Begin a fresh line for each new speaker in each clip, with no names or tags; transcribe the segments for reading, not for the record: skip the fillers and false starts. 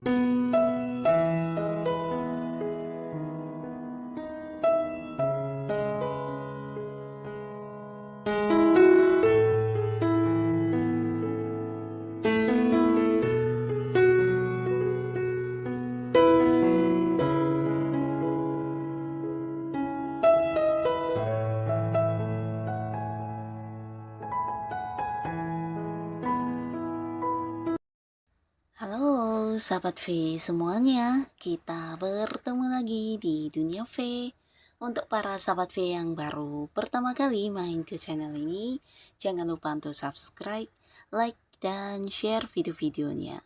Halo sahabat V semuanya, kita bertemu lagi di Dunia V. Untuk para sahabat V yang baru pertama kali main ke channel ini, jangan lupa untuk subscribe, like, dan share video-videonya.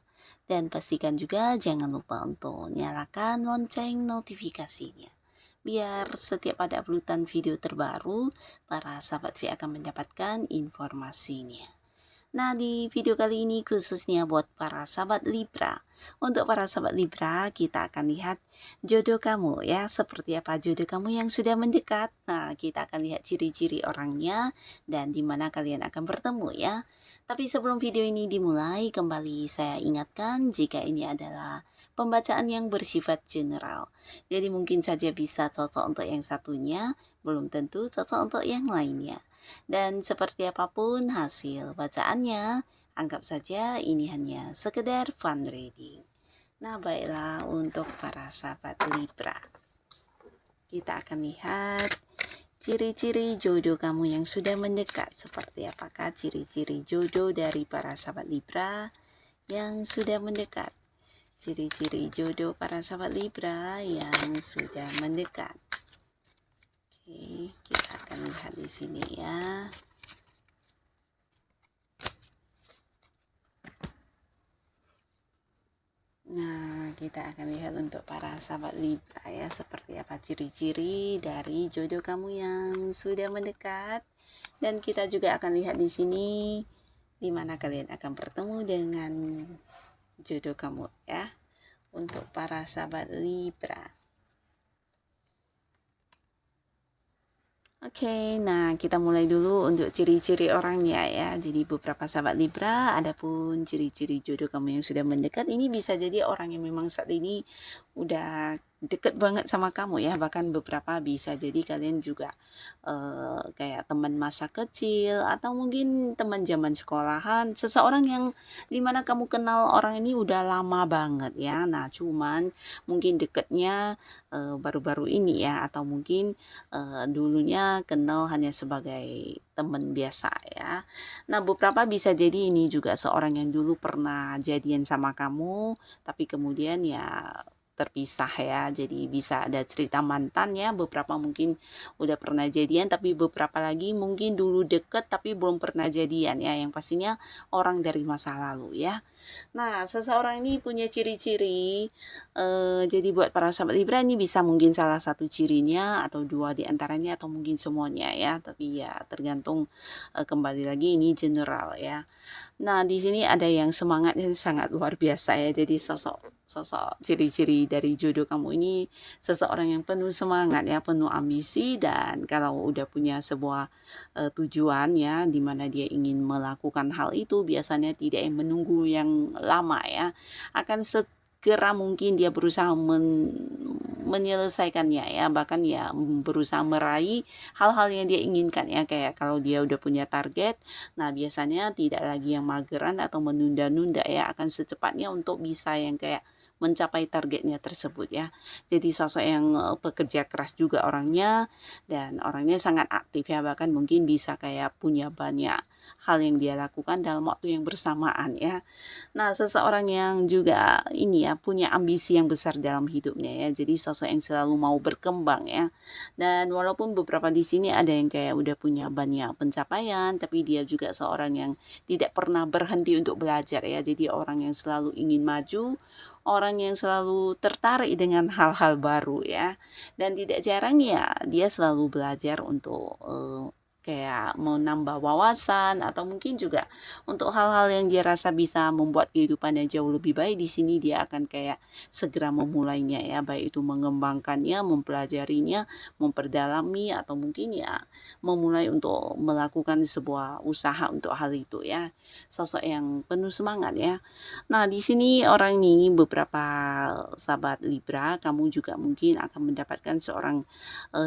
Dan pastikan juga jangan lupa untuk nyalakan lonceng notifikasinya. Biar setiap ada uploadan video terbaru, para sahabat V akan mendapatkan informasinya. Nah, di video kali ini khususnya buat para sahabat Libra. Untuk para sahabat Libra, kita akan lihat jodoh kamu ya, seperti apa jodoh kamu yang sudah mendekat. Nah, kita akan lihat ciri-ciri orangnya dan di mana kalian akan bertemu ya. Tapi sebelum video ini dimulai, kembali saya ingatkan jika ini adalah pembacaan yang bersifat general. Jadi mungkin saja bisa cocok untuk yang satunya, belum tentu cocok untuk yang lainnya. Dan seperti apapun hasil bacaannya, anggap saja ini hanya sekedar fun reading. Nah, baiklah untuk para sahabat Libra. Kita akan lihat ciri-ciri jodoh kamu yang sudah mendekat. Seperti apakah ciri-ciri jodoh dari para sahabat Libra yang sudah mendekat. Ciri-ciri jodoh para sahabat Libra yang sudah mendekat. Oke, kita akan lihat di sini ya. Nah, kita akan lihat untuk para sahabat Libra ya, seperti apa ciri-ciri dari jodoh kamu yang sudah mendekat. Dan kita juga akan lihat di sini di mana kalian akan bertemu dengan jodoh kamu ya. Untuk para sahabat Libra. Oke, nah kita mulai dulu untuk ciri-ciri orangnya ya. Jadi beberapa sahabat Libra, adapun ciri-ciri jodoh kamu yang sudah mendekat ini bisa jadi orang yang memang saat ini udah deket banget sama kamu ya. Bahkan beberapa bisa jadi kalian juga kayak teman masa kecil atau mungkin teman zaman sekolahan. Seseorang yang dimana kamu kenal orang ini udah lama banget ya. Nah cuman mungkin deketnya baru-baru ini ya, atau mungkin dulunya kenal hanya sebagai teman biasa ya. Nah, beberapa bisa jadi ini juga seorang yang dulu pernah jadian sama kamu, tapi kemudian ya terpisah ya. Jadi bisa ada cerita mantan ya, beberapa mungkin udah pernah jadian, tapi beberapa lagi mungkin dulu deket tapi belum pernah jadian ya. Yang pastinya orang dari masa lalu ya. Nah, seseorang ini punya ciri-ciri, jadi buat para sahabat Libra ini bisa mungkin salah satu cirinya atau dua di antaranya atau mungkin semuanya ya, tapi ya tergantung, kembali lagi ini general ya. Nah, di sini ada yang semangatnya sangat luar biasa ya. Jadi sosok sosok ciri-ciri dari jodoh kamu ini seseorang yang penuh semangat ya, penuh ambisi, dan kalau udah punya sebuah tujuan ya, di mana dia ingin melakukan hal itu biasanya tidak yang menunggu yang lama ya. Akan segera mungkin dia berusaha menyelesaikannya ya, bahkan ya berusaha meraih hal-hal yang dia inginkan ya, kayak kalau dia udah punya target. Nah, biasanya tidak lagi yang mageran atau menunda-nunda ya, akan secepatnya untuk bisa yang kayak mencapai targetnya tersebut ya. Jadi sosok yang pekerja keras juga orangnya, dan orangnya sangat aktif ya, bahkan mungkin bisa kayak punya banyak hal yang dia lakukan dalam waktu yang bersamaan ya. Nah, seseorang yang juga ini ya, punya ambisi yang besar dalam hidupnya ya. Jadi sosok yang selalu mau berkembang ya. Dan walaupun beberapa di sini ada yang kayak udah punya banyak pencapaian, tapi dia juga seorang yang tidak pernah berhenti untuk belajar ya. Jadi orang yang selalu ingin maju, orang yang selalu tertarik dengan hal-hal baru ya. Dan tidak jarang ya dia selalu belajar untuk kayak menambah wawasan atau mungkin juga untuk hal-hal yang dia rasa bisa membuat kehidupannya jauh lebih baik, di sini dia akan kayak segera memulainya ya, baik itu mengembangkannya, mempelajarinya, memperdalami atau mungkin ya memulai untuk melakukan sebuah usaha untuk hal itu ya. Sosok yang penuh semangat ya. Nah, di sini orang ini beberapa sahabat Libra, kamu juga mungkin akan mendapatkan seorang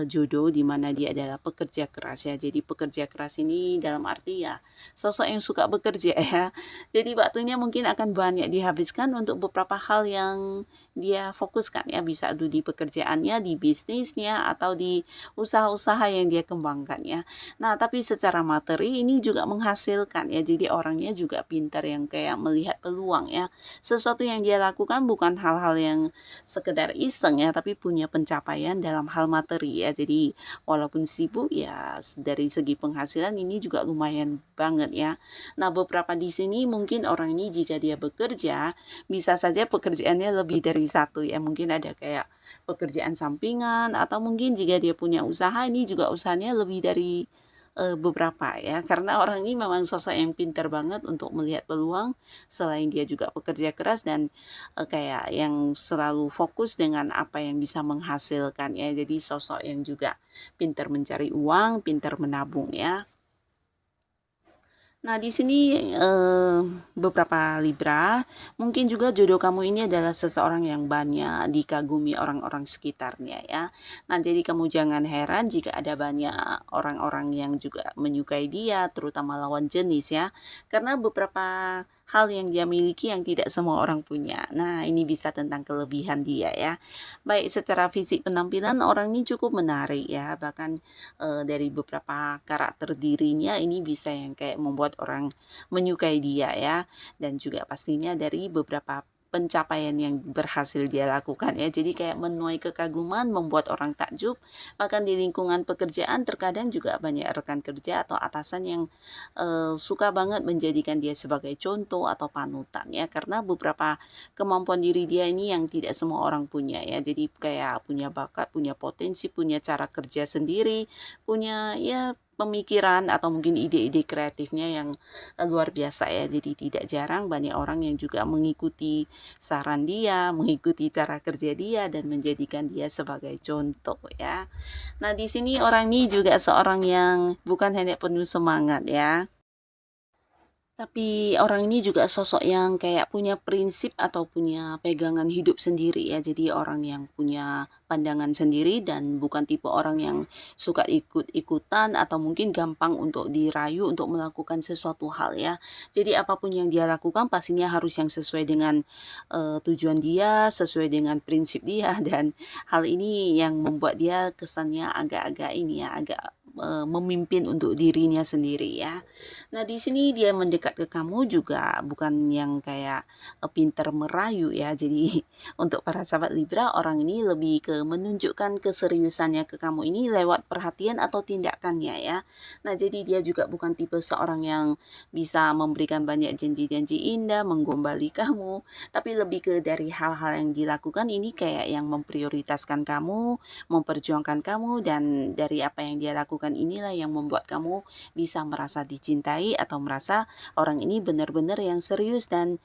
jodoh di mana dia adalah pekerja keras ya. Jadi pekerja keras ini dalam arti ya sosok yang suka bekerja ya. Jadi waktunya mungkin akan banyak dihabiskan untuk beberapa hal yang dia fokuskan ya, bisa itu di pekerjaannya, di bisnisnya atau di usaha-usaha yang dia kembangkan ya. Nah, tapi secara materi ini juga menghasilkan ya. Jadi orangnya juga pintar yang kayak melihat peluang ya. Sesuatu yang dia lakukan bukan hal-hal yang sekedar iseng ya, tapi punya pencapaian dalam hal materi ya. Jadi walaupun sibuk ya dari segi penghasilan ini juga lumayan banget ya. Nah, beberapa di sini mungkin orang ini jika dia bekerja, bisa saja pekerjaannya lebih dari satu ya. Mungkin ada kayak pekerjaan sampingan atau mungkin jika dia punya usaha ini juga usahanya lebih dari beberapa ya. Karena orang ini memang sosok yang pintar banget untuk melihat peluang, selain dia juga pekerja keras dan kayak yang selalu fokus dengan apa yang bisa menghasilkan ya. Jadi sosok yang juga pintar mencari uang, pintar menabung ya. Nah, di sini beberapa Libra, mungkin juga jodoh kamu ini adalah seseorang yang banyak dikagumi orang-orang sekitarnya ya. Nah, jadi kamu jangan heran jika ada banyak orang-orang yang juga menyukai dia, terutama lawan jenis ya. Karena beberapa hal yang dia miliki yang tidak semua orang punya. Nah, ini bisa tentang kelebihan dia ya. Baik secara fisik penampilan orang ini cukup menarik ya, bahkan dari beberapa karakter dirinya ini bisa yang kayak membuat orang menyukai dia ya, dan juga pastinya dari beberapa pencapaian yang berhasil dia lakukan ya. Jadi kayak menuai kekaguman, membuat orang takjub. Bahkan di lingkungan pekerjaan terkadang juga banyak rekan kerja atau atasan yang suka banget menjadikan dia sebagai contoh atau panutan ya, karena beberapa kemampuan diri dia ini yang tidak semua orang punya ya. Jadi kayak punya bakat, punya potensi, punya cara kerja sendiri, punya ya pemikiran atau mungkin ide-ide kreatifnya yang luar biasa ya. Jadi tidak jarang banyak orang yang juga mengikuti saran dia, mengikuti cara kerja dia dan menjadikan dia sebagai contoh ya. Nah, di sini orang ini juga seorang yang bukan hanya penuh semangat ya, tapi orang ini juga sosok yang kayak punya prinsip atau punya pegangan hidup sendiri ya. Jadi orang yang punya pandangan sendiri dan bukan tipe orang yang suka ikut-ikutan atau mungkin gampang untuk dirayu untuk melakukan sesuatu hal ya. Jadi apapun yang dia lakukan pastinya harus yang sesuai dengan tujuan dia, sesuai dengan prinsip dia dan hal ini yang membuat dia kesannya agak-agak ini ya, agak memimpin untuk dirinya sendiri ya. Nah, di sini dia mendekat ke kamu juga bukan yang kayak pinter merayu ya. Jadi untuk para sahabat Libra, orang ini lebih ke menunjukkan keseriusannya ke kamu ini lewat perhatian atau tindakannya ya. Nah, jadi dia juga bukan tipe seorang yang bisa memberikan banyak janji-janji indah, menggombali kamu, tapi lebih ke dari hal-hal yang dilakukan ini kayak yang memprioritaskan kamu, memperjuangkan kamu, dan dari apa yang dia lakukan inilah yang membuat kamu bisa merasa dicintai atau merasa orang ini benar-benar yang serius dan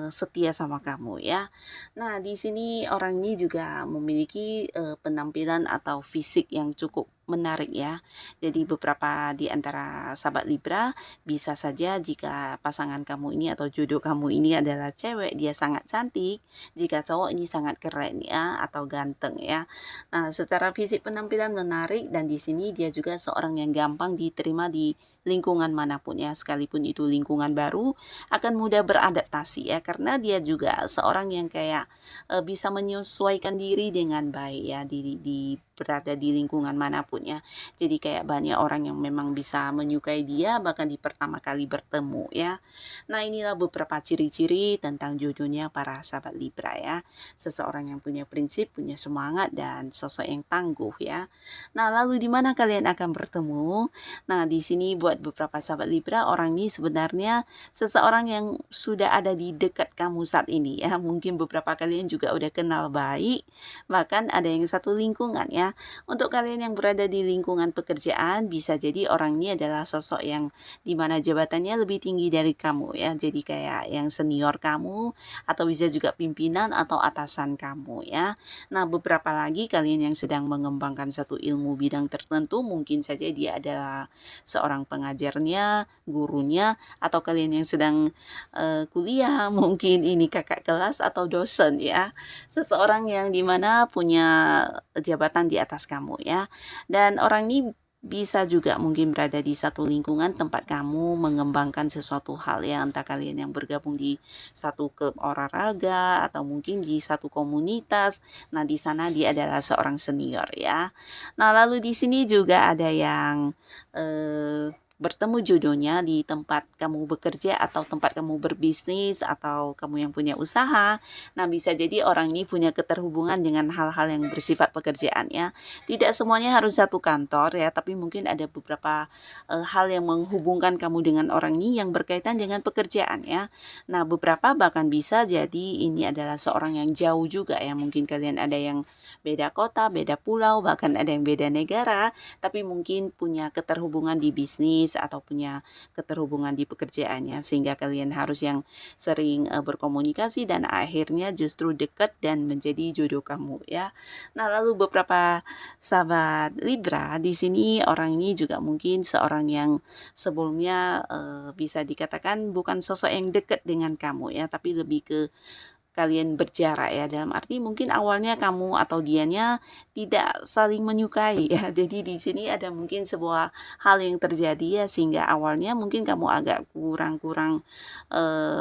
setia sama kamu ya. Nah, di sini orang ini juga memiliki penampilan atau fisik yang cukup menarik ya. Jadi beberapa di antara sahabat Libra bisa saja jika pasangan kamu ini atau jodoh kamu ini adalah cewek, dia sangat cantik. Jika cowok ini sangat keren ya atau ganteng ya. Nah, secara fisik penampilan menarik dan di sini dia juga seorang yang gampang diterima di lingkungan manapun ya, sekalipun itu lingkungan baru akan mudah beradaptasi ya, karena dia juga seorang yang kayak bisa menyesuaikan diri dengan baik ya berada di lingkungan manapun ya. Jadi kayak banyak orang yang memang bisa menyukai dia bahkan di pertama kali bertemu ya. Nah, inilah beberapa ciri-ciri tentang jodohnya para sahabat Libra ya. Seseorang yang punya prinsip, punya semangat dan sosok yang tangguh ya. Nah, lalu di mana kalian akan bertemu? Nah, di sini buat buat beberapa sahabat Libra, orang ini sebenarnya seseorang yang sudah ada di dekat kamu saat ini ya. Mungkin beberapa kalian juga udah kenal baik, bahkan ada yang satu lingkungan ya. Untuk kalian yang berada di lingkungan pekerjaan, bisa jadi orang ini adalah sosok yang dimana jabatannya lebih tinggi dari kamu ya. Jadi kayak yang senior kamu, atau bisa juga pimpinan atau atasan kamu ya. Nah, beberapa lagi kalian yang sedang mengembangkan satu ilmu bidang tertentu, mungkin saja dia adalah seorang pengajarnya, gurunya, atau kalian yang sedang kuliah, mungkin ini kakak kelas atau dosen ya. Seseorang yang dimana punya jabatan di atas kamu ya. Dan orang ini bisa juga mungkin berada di satu lingkungan tempat kamu mengembangkan sesuatu hal ya, entah kalian yang bergabung di satu klub olahraga atau mungkin di satu komunitas. Nah, di sana dia adalah seorang senior ya. Nah, lalu di sini juga ada yang bertemu jodohnya di tempat kamu bekerja atau tempat kamu berbisnis atau kamu yang punya usaha. Nah, bisa jadi orang ini punya keterhubungan dengan hal-hal yang bersifat pekerjaan ya. Tidak semuanya harus satu kantor ya, tapi mungkin ada beberapa hal yang menghubungkan kamu dengan orang ini yang berkaitan dengan pekerjaan ya. Nah, beberapa bahkan bisa jadi ini adalah seorang yang jauh juga ya. Mungkin kalian ada yang beda kota, beda pulau, bahkan ada yang beda negara, tapi mungkin punya keterhubungan di bisnis atau punya keterhubungan di pekerjaannya, sehingga kalian harus yang sering berkomunikasi dan akhirnya justru dekat dan menjadi jodoh kamu ya. Nah, lalu beberapa sahabat Libra di sini orang ini juga mungkin seorang yang sebelumnya bisa dikatakan bukan sosok yang dekat dengan kamu ya, tapi lebih ke kalian berjarak ya, dalam arti mungkin awalnya kamu atau dianya tidak saling menyukai ya. Jadi di sini ada mungkin sebuah hal yang terjadi ya, sehingga awalnya mungkin kamu agak kurang-kurang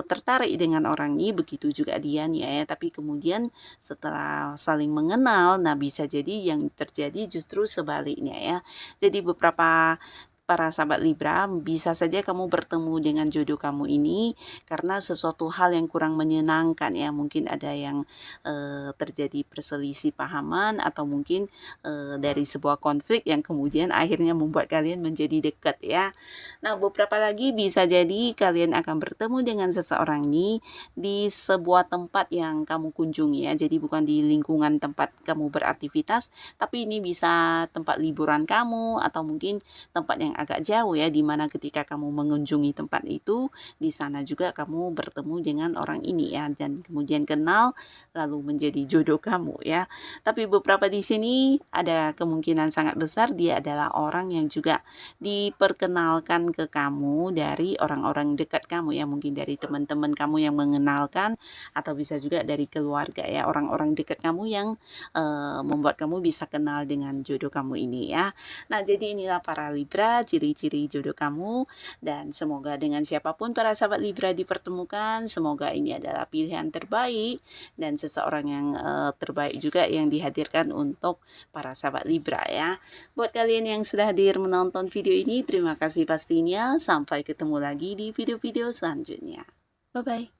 tertarik dengan orang ini, begitu juga dianya ya. Tapi kemudian setelah saling mengenal, nah bisa jadi yang terjadi justru sebaliknya ya. Jadi beberapa para sahabat Libra, bisa saja kamu bertemu dengan jodoh kamu ini karena sesuatu hal yang kurang menyenangkan ya. Mungkin ada yang terjadi perselisih pahaman atau mungkin dari sebuah konflik yang kemudian akhirnya membuat kalian menjadi dekat ya. Nah, beberapa lagi bisa jadi kalian akan bertemu dengan seseorang ini di sebuah tempat yang kamu kunjungi ya. Jadi bukan di lingkungan tempat kamu beraktivitas, tapi ini bisa tempat liburan kamu atau mungkin tempat yang agak jauh ya, dimana ketika kamu mengunjungi tempat itu, di sana juga kamu bertemu dengan orang ini ya, dan kemudian kenal lalu menjadi jodoh kamu ya. Tapi beberapa di sini ada kemungkinan sangat besar dia adalah orang yang juga diperkenalkan ke kamu dari orang-orang dekat kamu ya, mungkin dari teman-teman kamu yang mengenalkan, atau bisa juga dari keluarga ya, orang-orang dekat kamu yang membuat kamu bisa kenal dengan jodoh kamu ini ya. Nah, jadi inilah para Libra, ciri-ciri jodoh kamu, dan semoga dengan siapapun para sahabat Libra dipertemukan, semoga ini adalah pilihan terbaik dan seseorang yang terbaik juga yang dihadirkan untuk para sahabat Libra ya. Buat kalian yang sudah hadir menonton video ini, terima kasih pastinya. Sampai ketemu lagi di video-video selanjutnya. Bye-bye.